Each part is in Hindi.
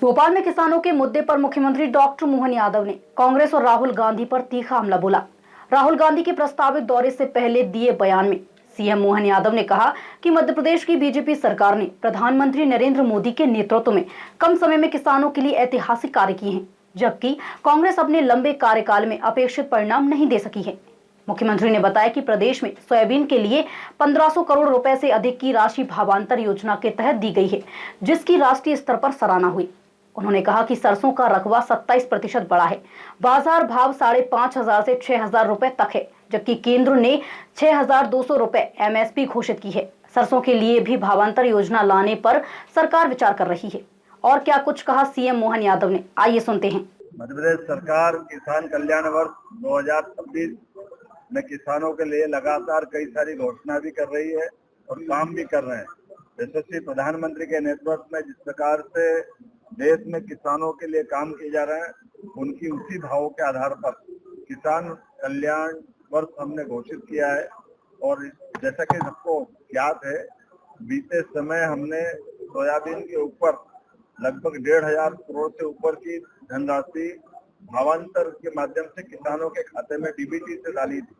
भोपाल में किसानों के मुद्दे पर मुख्यमंत्री डॉक्टर मोहन यादव ने कांग्रेस और राहुल गांधी पर तीखा हमला बोला। राहुल गांधी के प्रस्तावित दौरे से पहले दिए बयान में सीएम मोहन यादव ने कहा कि मध्य प्रदेश की बीजेपी सरकार ने प्रधानमंत्री नरेंद्र मोदी के नेतृत्व में कम समय में किसानों के लिए ऐतिहासिक कार्य किए हैं, जबकि कांग्रेस अपने लंबे कार्यकाल में अपेक्षित परिणाम नहीं दे सकी है। मुख्यमंत्री ने बताया कि प्रदेश में सोयाबीन के लिए 1500 करोड़ रुपए से अधिक की राशि भावांतर योजना के तहत दी गई है, जिसकी राष्ट्रीय स्तर पर सराहना हुई। उन्होंने कहा कि सरसों का रकबा 27% बढ़ा है। बाजार भाव 5,500 से 6,000 रुपए तक है, जबकि केंद्र ने 6,200 रुपए एमएसपी घोषित की है। सरसों के लिए भी भावांतर योजना लाने पर सरकार विचार कर रही है। और क्या कुछ कहा सीएम मोहन यादव ने, आइए सुनते हैं। मध्य प्रदेश सरकार किसान कल्याण वर्ष 2026 में किसानों के लिए लगातार कई सारी घोषणा भी कर रही है और काम भी कर रहे हैं। यशस्वी प्रधानमंत्री के नेतृत्व में जिस प्रकार से देश में किसानों के लिए काम किए जा रहे हैं, उनकी उसी भावों के आधार पर किसान कल्याण वर्ष हमने घोषित किया है। और जैसा कि सबको ज्ञात है, बीते समय हमने सोयाबीन के ऊपर लगभग 1,500 करोड़ से ऊपर की धनराशि भावांतर के माध्यम से किसानों के खाते में डीबीटी से डाली थी।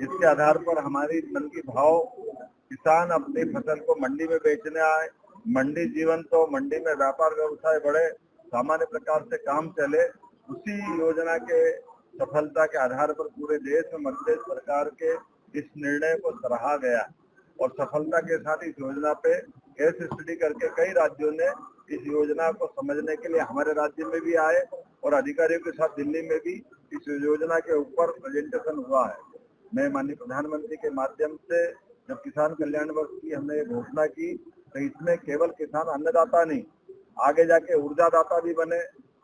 इसके आधार पर हमारी मन की भाव किसान अपनी फसल को मंडी में बेचने आए, मंडी जीवन तो मंडी में व्यापार व्यवसाय बढ़े, सामान्य प्रकार से काम चले, उसी योजना के सफलता के आधार पर पूरे देश में मध्य प्रदेश सरकार के इस निर्णय को सराहा गया। और सफलता के साथ इस योजना पे केस स्टडी करके कई राज्यों ने इस योजना को समझने के लिए हमारे राज्य में भी आए और अधिकारियों के साथ दिल्ली में भी इस योजना के ऊपर प्रेजेंटेशन हुआ है। मैं माननीय प्रधानमंत्री के माध्यम से जब किसान कल्याण वर्ष की हमने ये घोषणा की, तो इसमें केवल किसान अन्नदाता नहीं, आगे जाके ऊर्जादाता भी बने,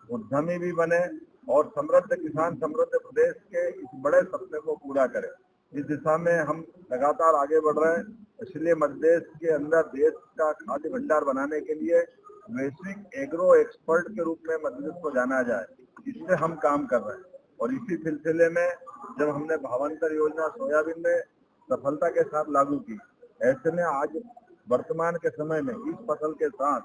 उद्यमी भी बने और समृद्ध किसान समृद्ध प्रदेश के इस बड़े सपने को पूरा करें। इस दिशा में हम लगातार आगे बढ़ रहे हैं। इसलिए मध्य प्रदेश के अंदर देश का खाद्य भंडार बनाने के लिए वैश्विक एग्रो एक्सपर्ट के रूप में मध्य प्रदेश को जाना जाए, इससे हम काम कर रहे हैं। और इसी सिलसिले में जब हमने भावांतर योजना सोयाबीन में सफलता के साथ लागू की, ऐसे में आज वर्तमान के समय में इस फसल के साथ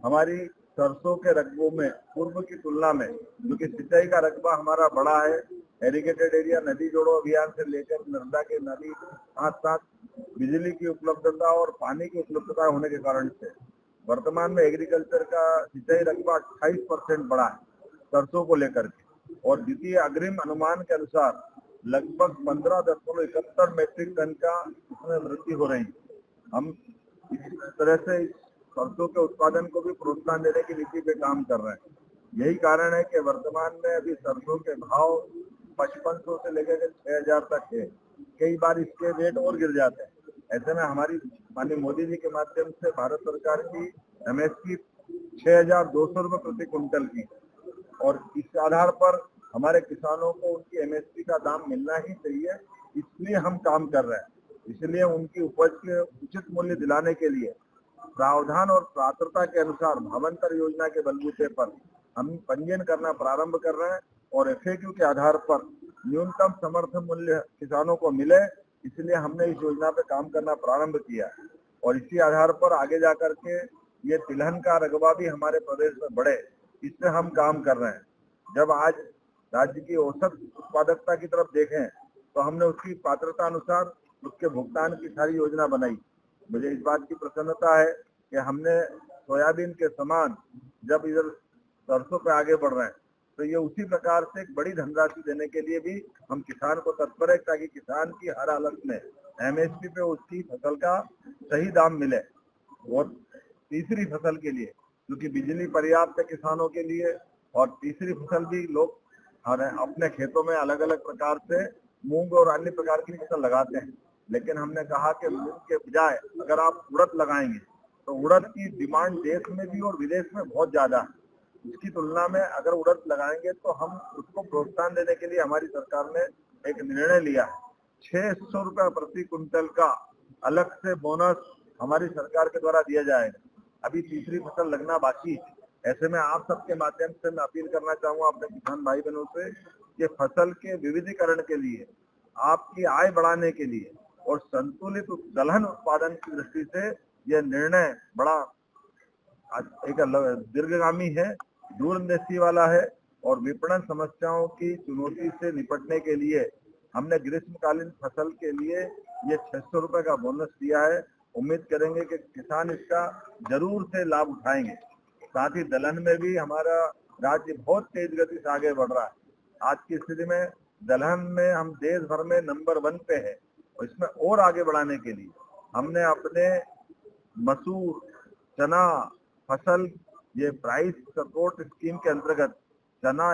हमारी सरसों के रकबों में पूर्व की तुलना में, क्योंकि सिंचाई का रकबा हमारा बड़ा है, एरीगेटेड एरिया नदी जोड़ो अभियान से लेकर नर्मदा के नदी, साथ साथ बिजली की उपलब्धता और पानी की उपलब्धता होने के कारण से वर्तमान में एग्रीकल्चर का सिंचाई रकबा 28% बढ़ा है सरसों को लेकर के। और द्वितीय अग्रिम अनुमान के अनुसार लगभग 15.71 मैट्रिक टन का इसमें वृद्धि हो रही है। हम इस तरह से सरसों के उत्पादन को भी प्रोत्साहन देने की नीति पे काम कर रहे हैं। यही कारण है कि वर्तमान में अभी सरसों के भाव 5500 से लेकर 6,000 तक है। कई बार इसके रेट और गिर जाते हैं। ऐसे में हमारी माननीय मोदी जी के माध्यम से भारत सरकार की एमएसपी 6,200 रुपए प्रति क्विंटल की, और इस आधार पर हमारे किसानों को उनकी एमएसपी का दाम मिलना ही चाहिए, इसलिए हम काम कर रहे हैं। इसलिए उनकी उपज के उचित मूल्य दिलाने के लिए प्रावधान और पात्रता के अनुसार भावांतर योजना के बलबूते पर हम पंजीयन करना प्रारंभ कर रहे हैं और एफएक्यू के आधार पर न्यूनतम समर्थन मूल्य किसानों को मिले, इसलिए हमने इस योजना पे काम करना प्रारंभ किया। और इसी आधार पर आगे जाकर के ये तिलहन का रकबा भी हमारे प्रदेश में बढ़े, इससे हम काम कर रहे हैं। जब आज राज्य की औसत उत्पादकता की तरफ देखें तो हमने उसकी पात्रता अनुसार उसके भुगतान की सारी योजना बनाई। मुझे इस बात की प्रसन्नता है कि हमने सोयाबीन के समान जब इधर सरसों पे आगे बढ़ रहे हैं, तो ये उसी प्रकार से एक बड़ी धनराशि देने के लिए भी हम किसान को तत्पर है, ताकि किसान की हर हालत में एमएसपी पे उसकी फसल का सही दाम मिले। और तीसरी फसल के लिए, क्योंकि बिजली पर्याप्त है किसानों के लिए, और तीसरी फसल भी लोग अपने खेतों में अलग अलग प्रकार से मूंग और अन्य प्रकार की फसल लगाते हैं, लेकिन हमने कहा कि मूंग के बजाय अगर आप उड़द लगाएंगे तो उड़द की डिमांड देश में भी और विदेश में बहुत ज्यादा है। इसकी तुलना में अगर उड़द लगाएंगे तो हम उसको प्रोत्साहन देने के लिए हमारी सरकार ने एक निर्णय लिया है। 600 रुपए प्रति क्विंटल का अलग से बोनस हमारी सरकार के द्वारा दिया जाएगा। अभी तीसरी फसल लगना बाकी है। ऐसे में आप सबके माध्यम से मैं अपील करना चाहूंगा अपने किसान भाई बहनों से कि फसल के विविधीकरण के लिए, आपकी आय बढ़ाने के लिए और संतुलित दलहन उत्पादन की दृष्टि से यह निर्णय बड़ा एक दीर्घगामी है, दूरंदेशी वाला है और विपणन समस्याओं की चुनौती से निपटने के लिए हमने ग्रीष्मकालीन फसल के लिए ये 600 रुपए का बोनस दिया है। उम्मीद करेंगे कि किसान इसका जरूर से लाभ उठाएंगे। साथ ही दलहन में भी हमारा राज्य बहुत तेज गति से आगे बढ़ रहा है। आज की स्थिति में दलहन में हम देश भर में नंबर 1 पे है और इसमें और आगे बढ़ाने के लिए हमने अपने मसूर, चना फसल ये प्राइस सपोर्ट स्कीम के अंतर्गत चना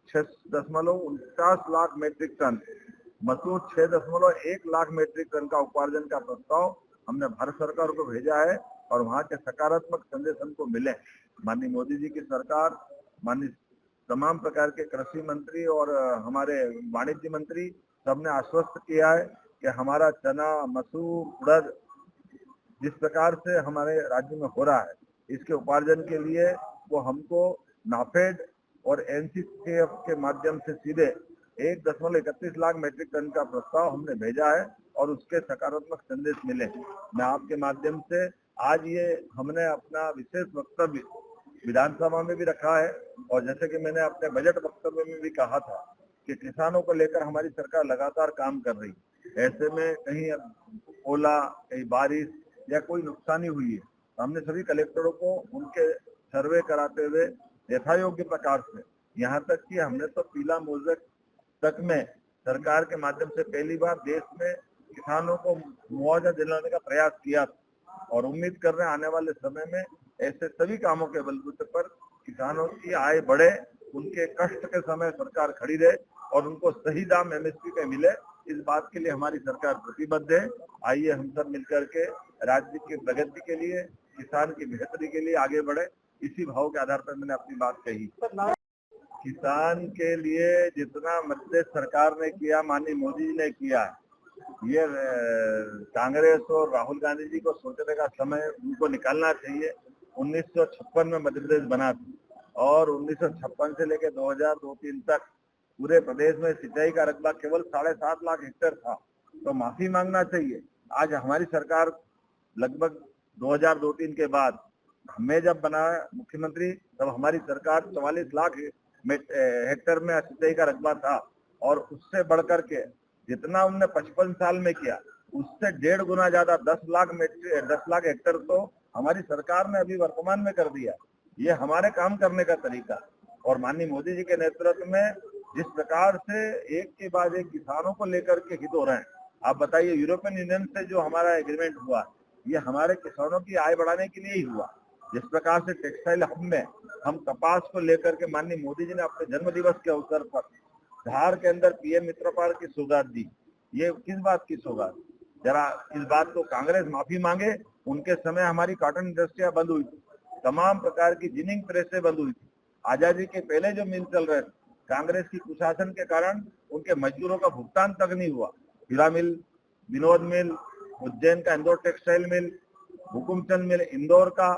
6.49 लाख मीट्रिक टन, मसूर 6.1 लाख मीट्रिक टन का उपार्जन का प्रस्ताव हमने भारत सरकार को भेजा है और वहां के सकारात्मक संदेश हमको मिले। माननीय मोदी जी की सरकार, माननीय तमाम प्रकार के कृषि मंत्री और हमारे वाणिज्य मंत्री सबने आश्वस्त किया है कि हमारा चना, मसूर, उड़द जिस प्रकार से हमारे राज्य में हो रहा है इसके उपार्जन के लिए वो हमको नाफेड और एनसीसीएफ के माध्यम से सीधे 1.31 लाख मीट्रिक टन का प्रस्ताव हमने भेजा है और उसके सकारात्मक संदेश मिले। मैं आपके माध्यम से आज ये हमने अपना विशेष वक्तव्य विधानसभा में भी रखा है और जैसे कि मैंने अपने बजट वक्तव्य में भी कहा था कि किसानों को लेकर हमारी सरकार लगातार काम कर रही है। ऐसे में कहीं ओला, कहीं बारिश या कोई नुकसानी हुई है तो हमने सभी कलेक्टरों को उनके सर्वे कराते हुए यथायोग्य प्रकार से, यहाँ तक कि हमने तो पीला मोज़ेक तक में सरकार के माध्यम से पहली बार देश में किसानों को मुआवजा दिलाने का प्रयास किया और उम्मीद कर रहे हैं आने वाले समय में ऐसे सभी कामों के बलबूते पर किसानों की आय बढ़े, उनके कष्ट के समय सरकार खड़ी रहे और उनको सही दाम एमएसपी पे मिले। इस बात के लिए हमारी सरकार प्रतिबद्ध है। आइए हम सब मिलकर के राज्य की प्रगति के लिए, किसान की बेहतरी के लिए आगे बढ़े। इसी भाव के आधार पर मैंने अपनी बात कही। किसान के लिए जितना मदद सरकार ने किया, माननीय मोदी जी ने किया, ये कांग्रेस और राहुल गांधी जी को सोचने का समय उनको निकालना चाहिए। 1956 में मध्य प्रदेश बना था और 1956 से लेकर 2002-3 तक पूरे प्रदेश में सिंचाई का रकबा केवल 7.5 लाख हेक्टेयर था, तो माफी मांगना चाहिए। आज हमारी सरकार लगभग 2002-3 के बाद हमें जब बना मुख्यमंत्री तब हमारी सरकार 44 लाख हेक्टेयर में सिंचाई का रकबा था और उससे बढ़कर के जितना उन्होंने 55 साल में किया उससे 1.5 गुना ज्यादा 10 लाख हेक्टेयर तो हमारी सरकार ने अभी वर्तमान में कर दिया। ये हमारे काम करने का तरीका और माननीय मोदी जी के नेतृत्व में जिस प्रकार से एक के बाद एक किसानों को लेकर के हित हो रहे हैं। आप बताइए, यूरोपियन यूनियन से जो हमारा एग्रीमेंट हुआ ये हमारे किसानों की आय बढ़ाने के लिए ही हुआ। जिस प्रकार से टेक्सटाइल हब में हम कपास को लेकर के माननीय मोदी जी ने अपने जन्म दिवस के अवसर पर धार के अंदर पीएम मित्र पार्क की सौगात दी। ये किस बात की सौगात? जरा इस बात को कांग्रेस माफी मांगे। उनके समय हमारी कॉटन इंडस्ट्रियां बंद हुई थी, तमाम प्रकार की जिनिंग प्रेसें बंद हुई थी। आजादी के पहले जो मिल चल रहे थे, कांग्रेस की कुशासन के कारण उनके मजदूरों का भुगतान तक नहीं हुआ। हीरा मिल, विनोद मिल, उज्जैन का इंदौर टेक्सटाइल मिल, हुकुमचंद मिल इंदौर का,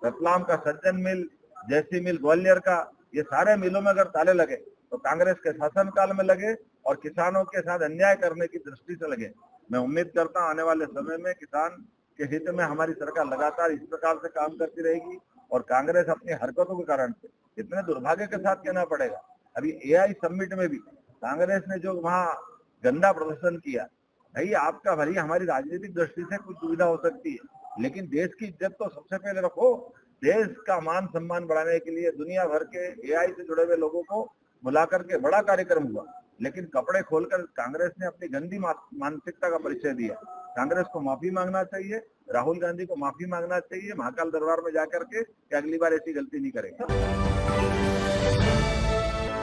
रतलाम का सज्जन मिल, जैसी मिल ग्वालियर का, ये सारे मिलों में अगर ताले लगे तो कांग्रेस के शासनकाल में लगे और किसानों के साथ अन्याय करने की दृष्टि से लगे। मैं उम्मीद करता हूं आने वाले समय में किसान के हित में हमारी सरकार लगातार इस प्रकार से काम करती रहेगी और कांग्रेस अपनी हरकतों के कारण से इतने दुर्भाग्य के साथ कहना पड़ेगा, अभी एआई समिट में भी कांग्रेस ने जो वहाँ गंदा प्रदर्शन किया, भाई आपका भली हमारी राजनीतिक दृष्टि से कुछ दुविधा हो सकती है लेकिन देश की इज्जत तो सबसे पहले रखो। देश का मान सम्मान बढ़ाने के लिए दुनिया भर के एआई से जुड़े हुए लोगों को बुला करके बड़ा कार्यक्रम हुआ, लेकिन कपड़े खोलकर कांग्रेस ने अपनी गंदी मानसिकता का परिचय दिया। कांग्रेस को माफी मांगना चाहिए, राहुल गांधी को माफी मांगना चाहिए महाकाल दरबार में जाकर के कि अगली बार ऐसी गलती नहीं करेंगे।